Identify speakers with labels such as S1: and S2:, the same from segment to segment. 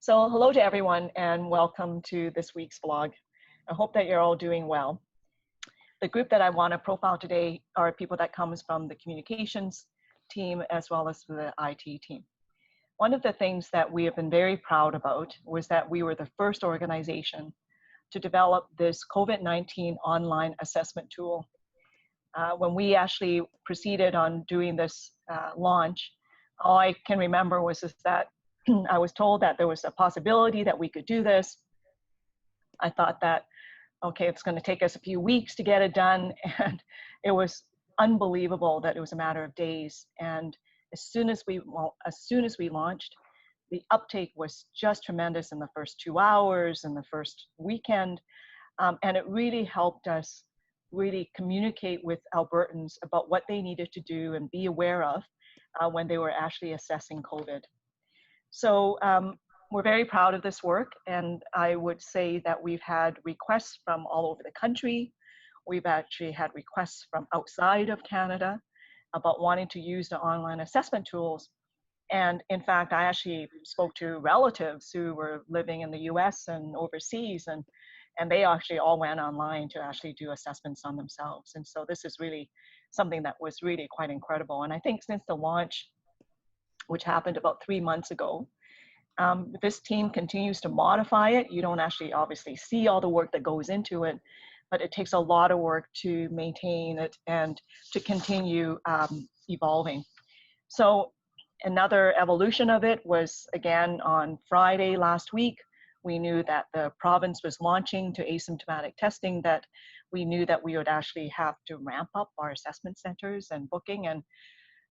S1: So hello to everyone and welcome to this week's vlog. I hope that you're all doing well. The group that I want to profile today are people that comes from the communications team as well as the IT team. One of the things that we have been very proud about was that we were the first organization to develop this COVID-19 online assessment tool. When we actually proceeded on doing this launch, all I can remember was that I was told that there was a possibility that we could do this. I thought that, okay, it's going to take us a few weeks to get it done. And it was unbelievable that it was a matter of days. And as soon as we launched, the uptake was just tremendous in the first 2 hours and the first weekend. And it really helped us really communicate with Albertans about what they needed to do and be aware of when they were actually assessing COVID. So we're very proud of this work, and I would say that we've had requests from all over the country. We've actually had requests from outside of Canada about wanting to use the online assessment tools. And in fact, I actually spoke to relatives who were living in the US and overseas, and they actually all went online to actually do assessments on themselves. And so this is really something that was really quite incredible. And I think since the launch, which happened about 3 months ago, this team continues to modify it. You don't actually obviously see all the work that goes into it, but it takes a lot of work to maintain it and to continue evolving. So another evolution of it was, again, on Friday last week, we knew that the province was launching to asymptomatic testing, that we knew that we would actually have to ramp up our assessment centers and booking. And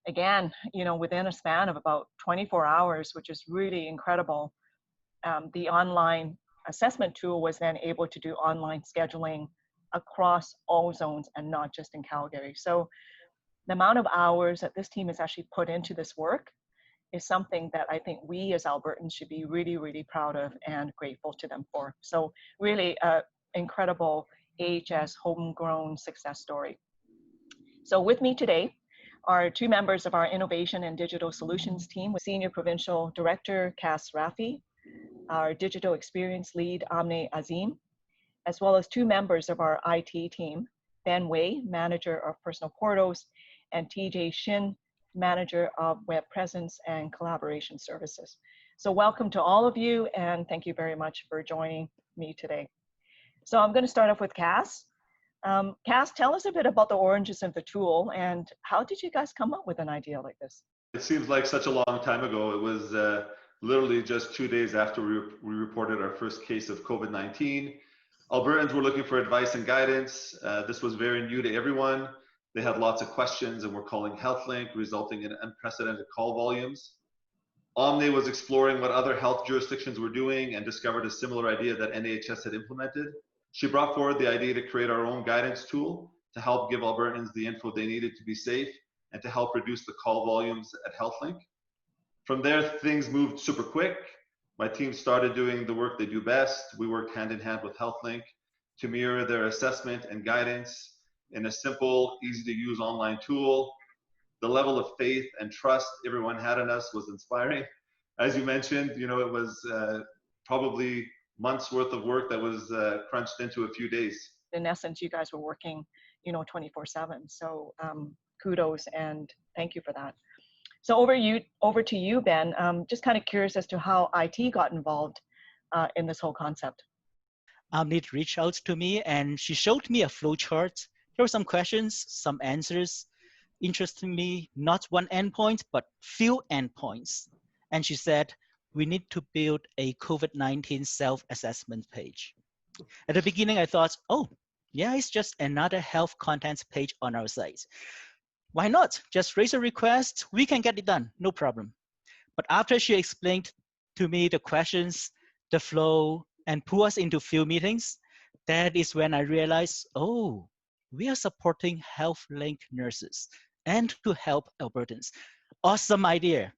S1: again, you know, within a span of about 24 hours, which is really incredible, the online assessment tool was then able to do online scheduling across all zones and not just in Calgary. So the amount of hours that this team has actually put into this work is something that I think we as Albertans should be really, really proud of and grateful to them for. So really incredible AHS homegrown success story. So with me today are two members of our Innovation and Digital Solutions team, with Senior Provincial Director Kass Rafih, our Digital Experience Lead Ammneh Azeim, as well as two members of our IT team, Ben Wei, Manager of Personal Portals, and TJ Shin, Manager of Web Presence and Collaboration Services. So welcome to all of you, and thank you very much for joining me today. So I'm going to start off with Kass. Kass, tell us a bit about the origins of the tool, and how did you guys come up with an idea like this?
S2: It seems like such a long time ago. It was literally just 2 days after we reported our first case of COVID-19. Albertans were looking for advice and guidance. This was very new to everyone. They had lots of questions and were calling HealthLink, resulting in unprecedented call volumes. Ammneh was exploring what other health jurisdictions were doing and discovered a similar idea that NAHS had implemented. She brought forward the idea to create our own guidance tool to help give Albertans the info they needed to be safe and to help reduce the call volumes at HealthLink. From there, things moved super quick. My team started doing the work they do best. We worked hand in hand with HealthLink to mirror their assessment and guidance in a simple, easy to use online tool. The level of faith and trust everyone had in us was inspiring. As you mentioned, you know, it was probably months worth of work that was crunched into a few days.
S1: In essence, you guys were working, you know, 24/7. So kudos and thank you for that. So over to you, Ben. Just kind of curious as to how IT got involved in this whole concept.
S3: Ammneh reached out to me and she showed me a flow chart. Here were some questions, some answers. Interestingly, not one endpoint, but few endpoints. And she said, we need to build a COVID-19 self-assessment page. At the beginning, I thought, oh, yeah, it's just another health contents page on our site. Why not? Just raise a request, we can get it done, no problem. But after she explained to me the questions, the flow, and put us into few meetings, that is when I realized, oh, we are supporting HealthLink nurses and to help Albertans. Awesome idea.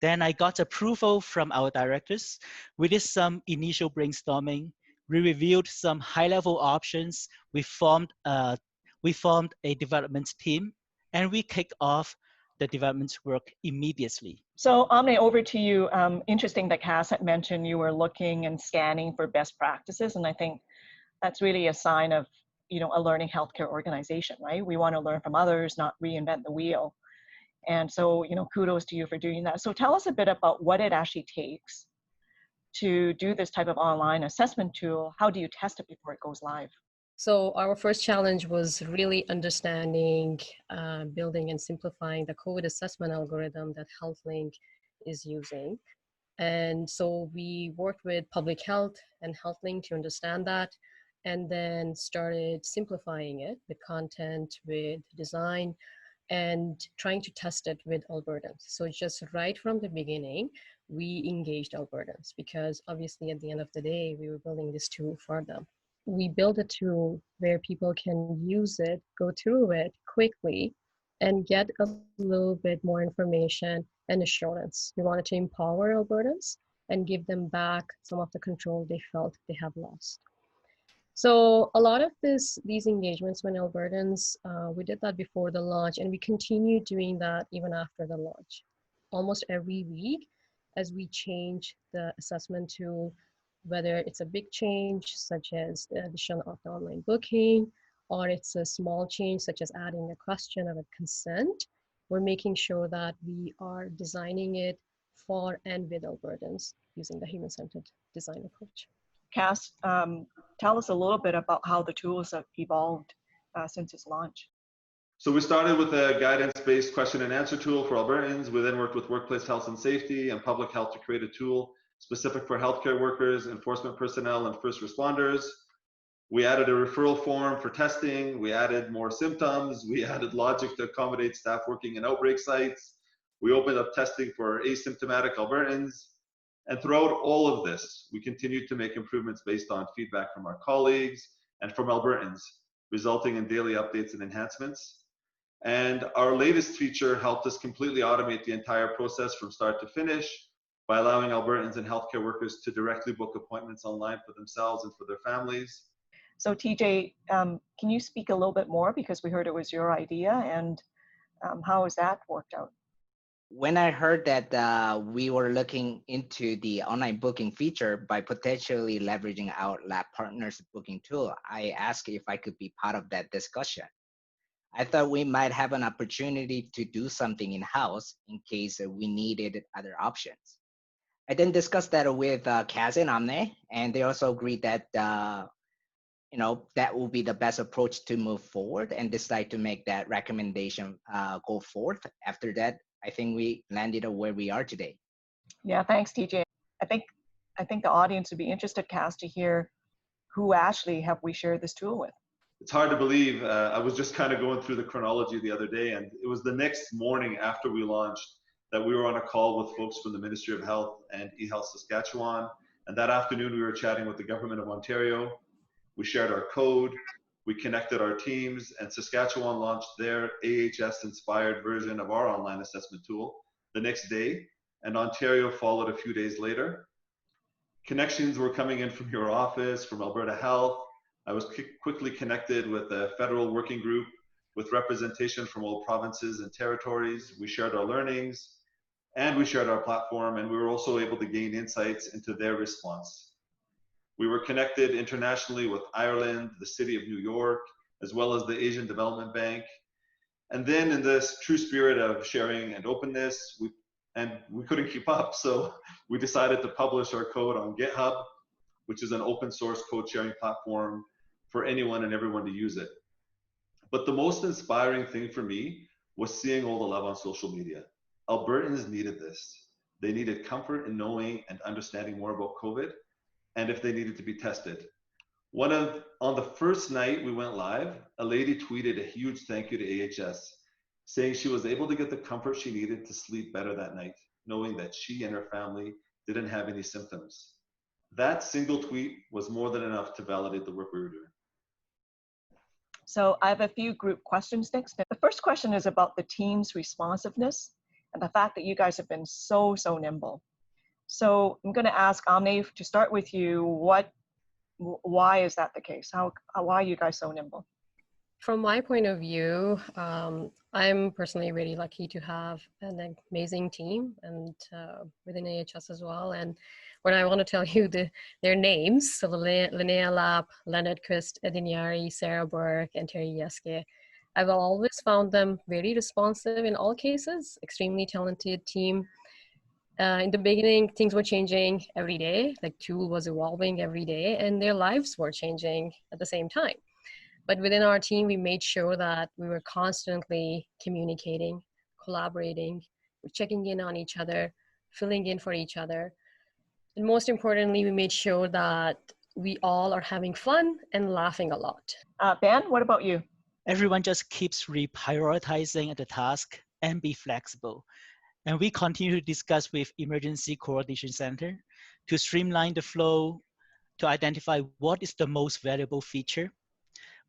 S3: Then I got approval from our directors. We did some initial brainstorming. We reviewed some high-level options. We formed a development team, and we kicked off the development work immediately.
S1: So Ammneh, over to you. Interesting that Kass had mentioned you were looking and scanning for best practices, and I think that's really a sign of, a learning healthcare organization, right? We want to learn from others, not reinvent the wheel. And so, kudos to you for doing that. So tell us a bit about what it actually takes to do this type of online assessment tool. How do you test it before it goes live?
S4: So our first challenge was really understanding, building and simplifying the COVID assessment algorithm that HealthLink is using. And so we worked with public health and HealthLink to understand that, and then started simplifying it with content, with design, and trying to test it with Albertans. So just right from the beginning, we engaged Albertans because obviously at the end of the day, we were building this tool for them. We build a tool where people can use it, go through it quickly, and get a little bit more information and assurance. We wanted to empower Albertans and give them back some of the control they felt they have lost. So a lot of these engagements with Albertans, we did that before the launch, and we continue doing that even after the launch. Almost every week, as we change the assessment tool, whether it's a big change, such as the addition of the online booking, or it's a small change, such as adding a question or a consent, we're making sure that we are designing it for and with Albertans using the human-centered design approach.
S1: Kass, tell us a little bit about how the tools have evolved since its launch.
S2: So we started with a guidance-based question and answer tool for Albertans. We then worked with workplace health and safety and public health to create a tool specific for healthcare workers, enforcement personnel, and first responders. We added a referral form for testing. We added more symptoms. We added logic to accommodate staff working in outbreak sites. We opened up testing for asymptomatic Albertans. And throughout all of this, we continued to make improvements based on feedback from our colleagues and from Albertans, resulting in daily updates and enhancements. And our latest feature helped us completely automate the entire process from start to finish by allowing Albertans and healthcare workers to directly book appointments online for themselves and for their families.
S1: So TJ, can you speak a little bit more, because we heard it was your idea, and how has that worked out?
S5: When I heard that we were looking into the online booking feature by potentially leveraging our lab partners booking tool, I asked if I could be part of that discussion. I thought we might have an opportunity to do something in-house in case we needed other options. I then discussed that with Kass and Ammneh, and they also agreed that that will be the best approach to move forward, and decide to make that recommendation go forth. After that, I think we landed where we are today.
S1: Yeah, thanks, TJ. I think the audience would be interested, Kass, to hear who actually have we shared this tool with.
S2: It's hard to believe. I was just kind of going through the chronology the other day, and it was the next morning after we launched that we were on a call with folks from the Ministry of Health and eHealth Saskatchewan. And that afternoon, we were chatting with the Government of Ontario. We shared our code, we connected our teams, and Saskatchewan launched their AHS-inspired version of our online assessment tool the next day, and Ontario followed a few days later. Connections were coming in from your office, from Alberta Health. I was quickly connected with a federal working group with representation from all provinces and territories. We shared our learnings, and we shared our platform, and we were also able to gain insights into their response. We were connected internationally with Ireland, the City of New York, as well as the Asian Development Bank. And then in this true spirit of sharing and openness, we couldn't keep up, so we decided to publish our code on GitHub, which is an open source code sharing platform for anyone and everyone to use it. But the most inspiring thing for me was seeing all the love on social media. Albertans needed this. They needed comfort in knowing and understanding more about COVID, and if they needed to be tested. On the first night we went live, a lady tweeted a huge thank you to AHS, saying she was able to get the comfort she needed to sleep better that night, knowing that she and her family didn't have any symptoms. That single tweet was more than enough to validate the work we were doing.
S1: So I have a few group questions next. The first question is about the team's responsiveness and the fact that you guys have been so nimble. So I'm going to ask Ammneh to start with you. Why is that the case? Why are you guys so nimble?
S4: From my point of view, I'm personally really lucky to have an amazing team and within AHS as well. And when I want to tell you their names, so Linnea Lapp, Leonard Christ, Edinyari, Sarah Burke, and Terry Yeske, I've always found them very responsive in all cases, extremely talented team. In the beginning, things were changing every day, like tool was evolving every day, and their lives were changing at the same time. But within our team, we made sure that we were constantly communicating, collaborating, checking in on each other, filling in for each other. And most importantly, we made sure that we all are having fun and laughing a lot.
S1: Ben, what about you?
S3: Everyone just keeps reprioritizing the task and be flexible. And we continue to discuss with Emergency Coordination Center to streamline the flow, to identify what is the most valuable feature.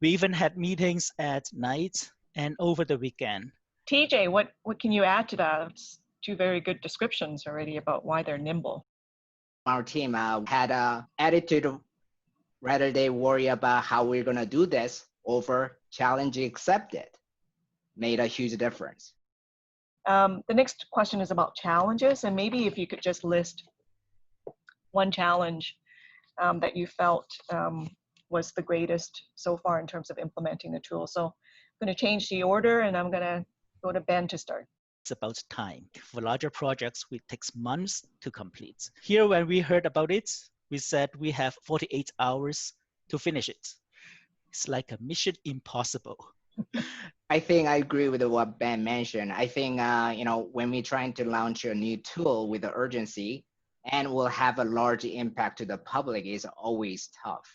S3: We even had meetings at night and over the weekend.
S1: TJ, what can you add to that? It's two very good descriptions already about why they're nimble.
S5: Our team had a attitude of rather they worry about how we're going to do this over challenge accepted made a huge difference.
S1: The next question is about challenges, and maybe if you could just list one challenge that you felt was the greatest so far in terms of implementing the tool. So I'm going to change the order, and I'm going to go to Ben to start.
S3: It's about time. For larger projects, it takes months to complete. Here, when we heard about it, we said we have 48 hours to finish it. It's like a mission impossible.
S5: I think I agree with what Ben mentioned. I think, when we're trying to launch a new tool with the urgency and will have a large impact to the public is always tough.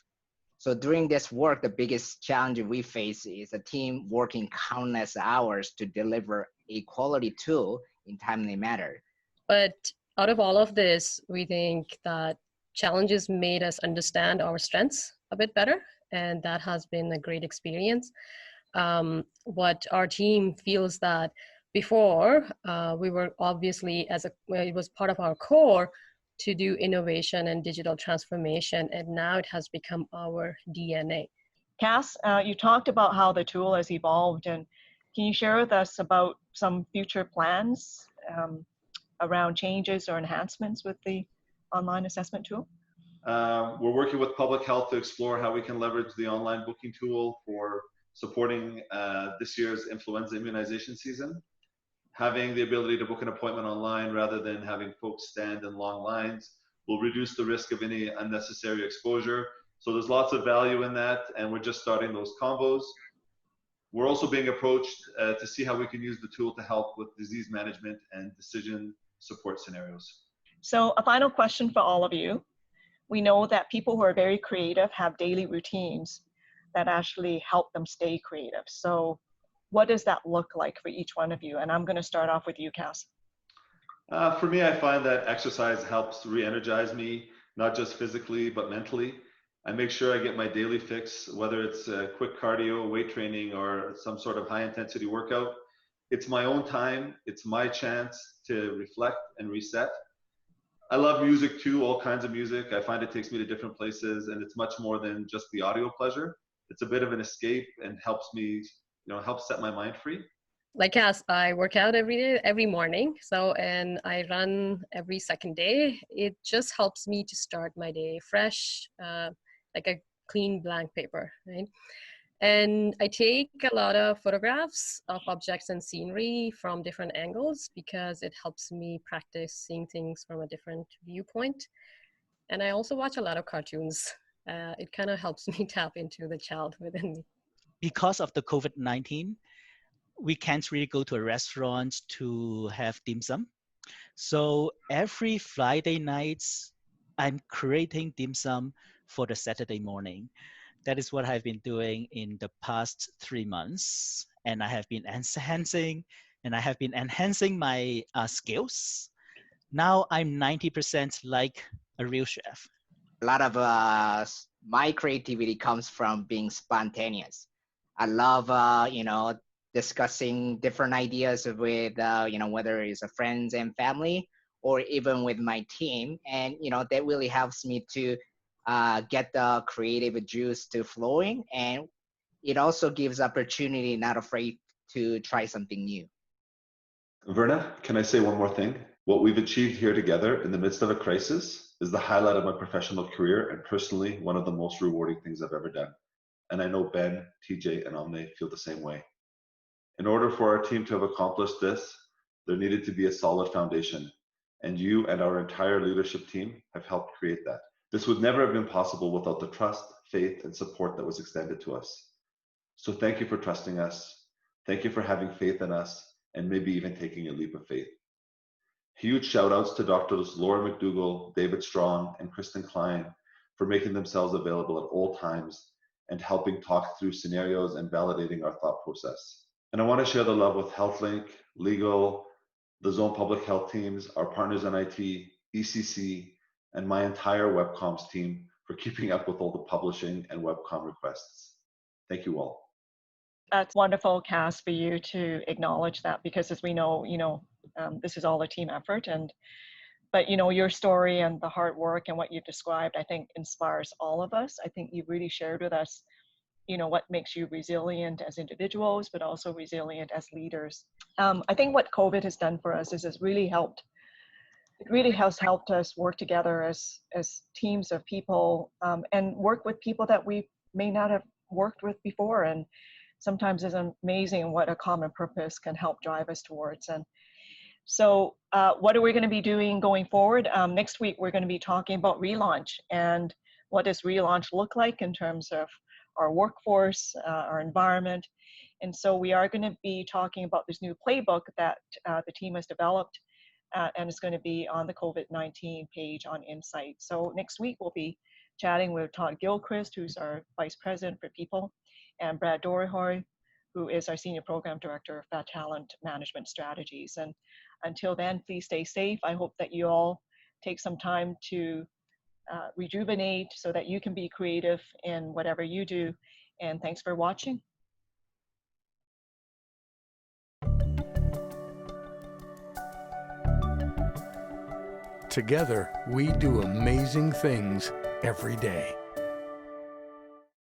S5: So during this work, the biggest challenge we face is a team working countless hours to deliver a quality tool in timely manner.
S4: But out of all of this, we think that challenges made us understand our strengths a bit better, and that has been a great experience. What our team feels that before we were obviously it was part of our core to do innovation and digital transformation, and now it has become our DNA.
S1: Kass, you talked about how the tool has evolved, and can you share with us about some future plans around changes or enhancements with the online assessment tool?
S2: We're working with public health to explore how we can leverage the online booking tool for supporting this year's influenza immunization season. Having the ability to book an appointment online rather than having folks stand in long lines will reduce the risk of any unnecessary exposure. So there's lots of value in that, and we're just starting those combos. We're also being approached to see how we can use the tool to help with disease management and decision support scenarios.
S1: So a final question for all of you. We know that people who are very creative have daily routines that actually help them stay creative. So what does that look like for each one of you? And I'm going to start off with you, Kass.
S2: For me, I find that exercise helps re-energize me, not just physically, but mentally. I make sure I get my daily fix, whether it's quick cardio, weight training, or some sort of high intensity workout. It's my own time. It's my chance to reflect and reset. I love music too, all kinds of music. I find it takes me to different places, and it's much more than just the audio pleasure. It's a bit of an escape and helps me, helps set my mind free.
S4: Like Kass, I work out every morning. And I run every second day. It just helps me to start my day fresh, like a clean blank paper, right? And I take a lot of photographs of objects and scenery from different angles because it helps me practice seeing things from a different viewpoint. And I also watch a lot of cartoons. It kind of helps me tap into the child within me.
S3: Because of the COVID-19, we can't really go to a restaurant to have dim sum. So every Friday nights, I'm creating dim sum for the Saturday morning. That is what I've been doing in the past 3 months. And I have been enhancing my skills. Now I'm 90% like a real chef.
S5: A lot of my creativity comes from being spontaneous. I love, discussing different ideas with, whether it's friends and family or even with my team. And, that really helps me to get the creative juice to flowing. And it also gives opportunity, not afraid to try something new.
S2: Verna, can I say one more thing? What we've achieved here together in the midst of a crisis is the highlight of my professional career and personally one of the most rewarding things I've ever done. And I know Ben, TJ, and Ammneh feel the same way. In order for our team to have accomplished this, there needed to be a solid foundation, and you and our entire leadership team have helped create that. This would never have been possible without the trust, faith, and support that was extended to us. So thank you for trusting us. Thank you for having faith in us, and maybe even taking a leap of faith. Huge shout outs to Drs. Laura McDougall, David Strong, and Kristen Klein for making themselves available at all times and helping talk through scenarios and validating our thought process. And I want to share the love with HealthLink, Legal, the Zone Public Health teams, our partners in IT, ECC, and my entire webcoms team for keeping up with all the publishing and webcom requests. Thank you all.
S1: That's wonderful, Kass, for you to acknowledge that, because as we know, this is all a team effort. But your story and the hard work and what you've described, I think inspires all of us. I think you've really shared with us, what makes you resilient as individuals, but also resilient as leaders. I think what COVID has done for us is it's really helped. It really has helped us work together as teams of people and work with people that we may not have worked with before. And sometimes it's amazing what a common purpose can help drive us towards. And so what are we going to be doing going forward? Next week, we're going to be talking about relaunch and what does relaunch look like in terms of our workforce, our environment. And so we are going to be talking about this new playbook that the team has developed, and it's going to be on the COVID-19 page on Insight. So next week, we'll be chatting with Todd Gilchrist, who's our Vice President for People, and Brad Dorihoy, who is our Senior Program Director for Talent Management Strategies. And until then, please stay safe. I hope that you all take some time to rejuvenate so that you can be creative in whatever you do. And thanks for watching.
S6: Together, we do amazing things every day.